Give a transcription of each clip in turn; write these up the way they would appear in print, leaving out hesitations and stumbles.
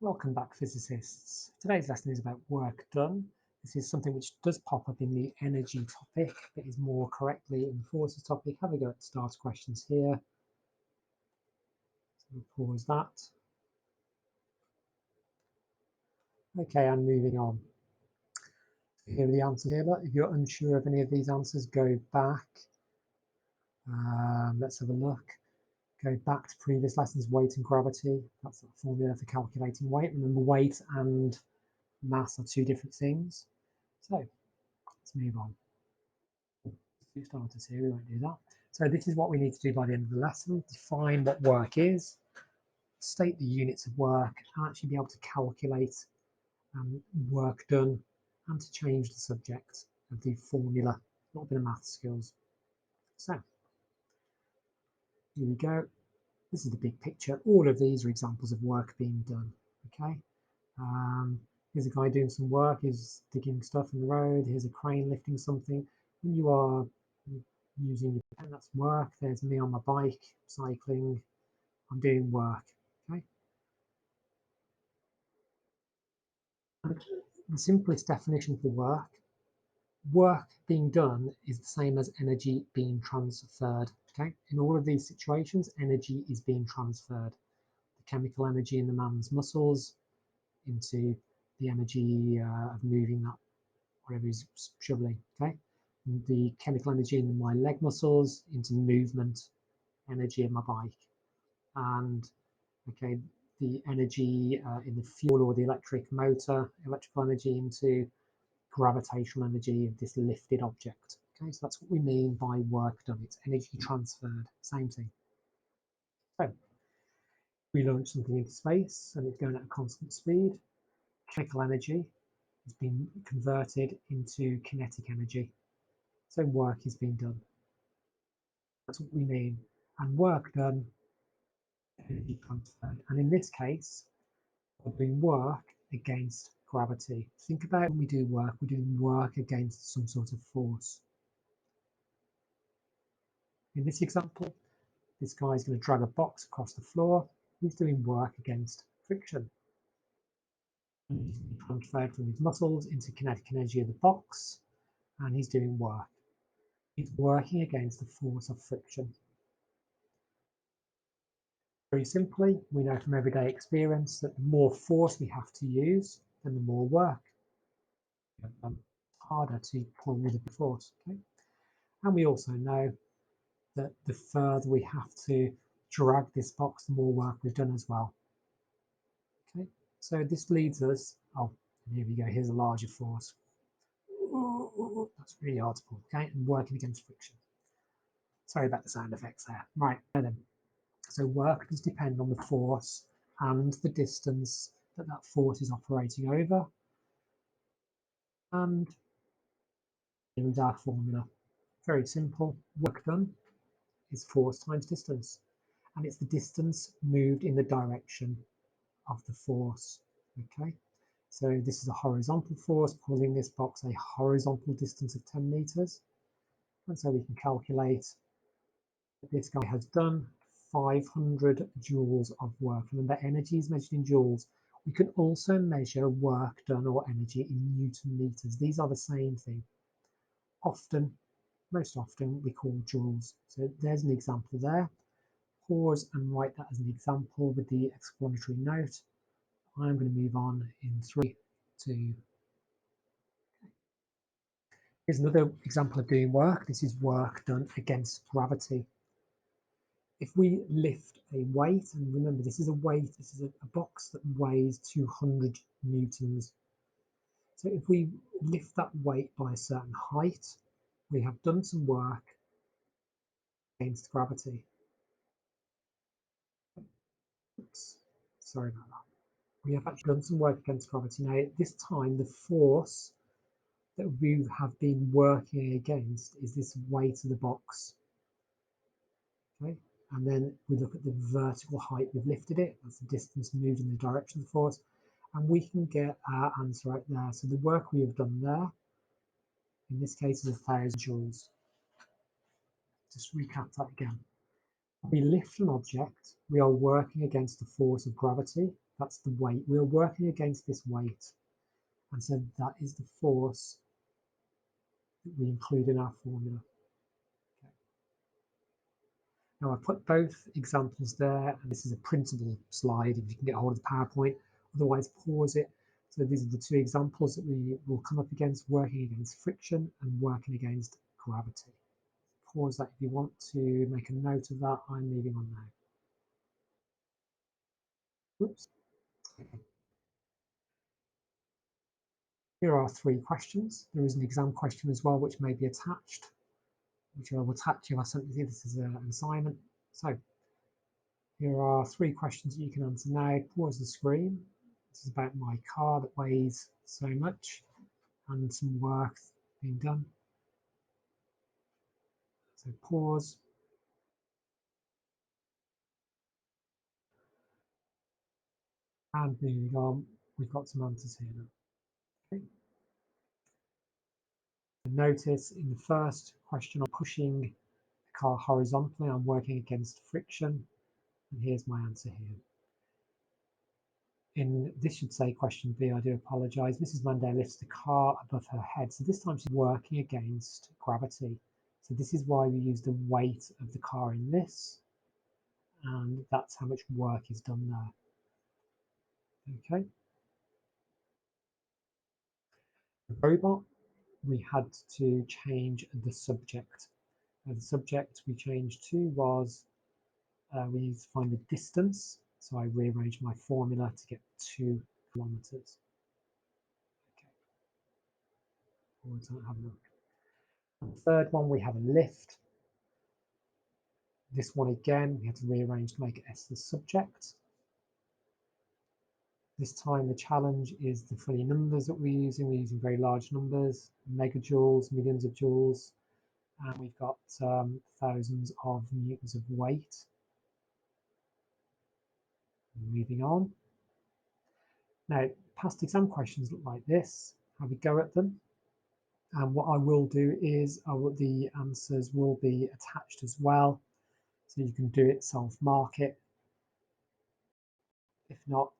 Welcome back, physicists. Today's lesson is about work done. This is something which does pop up in the energy topic, but is more correctly in the forces topic. Have a go at the start questions here. So we'll pause that. Okay, and moving on. Here are the answers here. If you're unsure of any of these answers, go back. Let's have a look. Go back to previous lessons, weight and gravity. That's the formula for calculating weight. Remember, weight and mass are two different things. So let's move on. Few starters here, we won't do that. So this is what we need to do by the end of the lesson: define what work is, state the units of work, and actually be able to calculate work done, and to change the subject of the formula, not a bit of math skills. So here we go. This is the big picture. All of these are examples of work being done. Okay. Here's a guy doing some work. He's digging stuff in the road. Here's a crane lifting something. When you are using your pen, that's work. There's me on my bike, cycling. I'm doing work. Okay. And the simplest definition for work being done is the same as energy being transferred. Okay. In all of these situations, energy is being transferred. The chemical energy in the man's muscles into the energy of moving that whatever he's shoveling. Okay. The chemical energy in my leg muscles into movement energy of my bike, and okay, the energy in the fuel or the electric motor, electrical energy into gravitational energy of this lifted object. Okay, so that's what we mean by work done. It's energy transferred, same thing. So we launch something into space and it's going at a constant speed. Chemical energy is being converted into kinetic energy. So work is being done. That's what we mean. And work done, energy transferred. And in this case, we're doing work against gravity. Think about when we do work, we're doing work against some sort of force. In this example, this guy is going to drag a box across the floor. He's doing work against friction. He's transferred from his muscles into kinetic energy of the box, and he's doing work. He's working against the force of friction. Very simply, we know from everyday experience that the more force we have to use, then the more work. Harder to pull with the force. Okay? And we also know that the further we have to drag this box, the more work we've done as well. Okay, so this leads us, oh, here we go, here's a larger force. That's really hard to pull, okay, and working against friction. Sorry about the sound effects there. Right, then. So work does depend on the force and the distance that that force is operating over. And here is our formula. Very simple. Work done is force times distance, and it's the distance moved in the direction of the force. Okay, so this is a horizontal force pulling this box a horizontal distance of 10 meters, and so we can calculate that this guy has done 500 joules of work. Remember, energy is measured in joules. We can also measure work done or energy in newton meters. These are the same thing. Often, most often, we call joules. So there's an example there. Pause and write that as an example with the explanatory note. I'm going to move on in 3, 2. Here's another example of doing work. This is work done against gravity. If we lift a weight, and remember this is a weight, this is a box that weighs 200 newtons. So if we lift that weight by a certain height, we have done some work against gravity. Oops, sorry about that. We have actually done some work against gravity. Now, at this time, the force that we have been working against is this weight of the box. Okay, and then we look at the vertical height we've lifted it, that's the distance moved in the direction of the force, and we can get our answer right there. So the work we have done there, in this case, is 1,000 joules. Just recap that again. When we lift an object, we are working against the force of gravity, That's the weight. We're working against this weight. And so that is the force that we include in our formula. Okay. Now I put both examples there, and this is a printable slide if you can get hold of the PowerPoint, otherwise pause it. So these are the two examples that we will come up against: working against friction and working against gravity. Pause that if you want to make a note of that. I'm moving on now. Whoops. Here are 3 questions. There is an exam question as well, which may be attached, which I will attach if I sent you this as an assignment. So here are 3 questions that you can answer now. Pause the screen. This is about my car that weighs so much and some work being done. So pause. And moving on, we've got some answers here now. Okay. Notice in the first question, I'm pushing the car horizontally. I'm working against friction. And here's my answer here. This should say question B, I do apologise. Mrs. Monday lifts the car above her head. So this time she's working against gravity. So this is why we use the weight of the car in this. And that's how much work is done there. Okay. The robot, we had to change the subject. The subject we changed to was, we need to find the distance. So I rearranged my formula to get 2 kilometers. Okay. Let's have a look. And the third one, we have a lift. This one again, we had to rearrange to make it S the subject. This time the challenge is the funny numbers that we're using. We're using very large numbers, megajoules, millions of joules, and we've got thousands of newtons of weight. Moving on. Now, past exam questions look like this. Have a go at them. And what I will do is the answers will be attached as well. So you can do it, self-mark it. If not,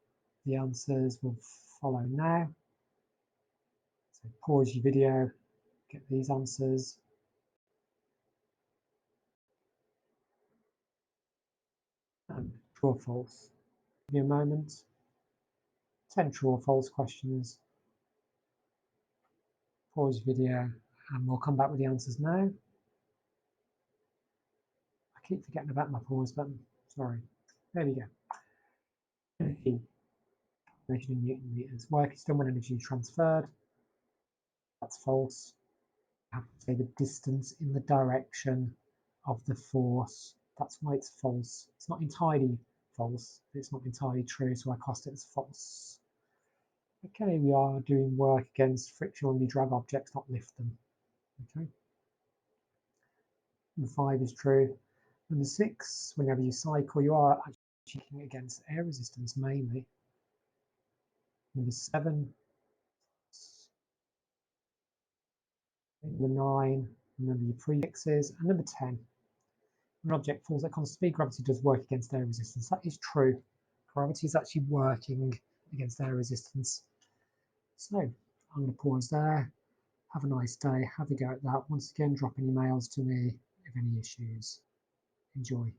the answers will follow now. So pause your video, get these answers. And true or false. Give me a moment. 10 true or false questions. Pause your video and we'll come back with the answers now. I keep forgetting about my pause button. Sorry. There we go. Energy. Measured in Newton meters. Work is done when energy transferred. That's false. I have to say the distance in the direction of the force. That's why it's false. It's not entirely false, but it's not entirely true, so I cast it as false. Okay, we are doing work against friction when we drag objects, not lift them. Okay. Number 5 is true. Number 6, whenever you cycle, you are actually working against air resistance mainly. Number 7. Number 9, remember your prefixes. And number 10, when an object falls at constant speed, gravity does work against air resistance. That is true. Gravity is actually working against air resistance. So I'm going to pause there. Have a nice day. Have a go at that. Once again, drop any mails to me if any issues. Enjoy.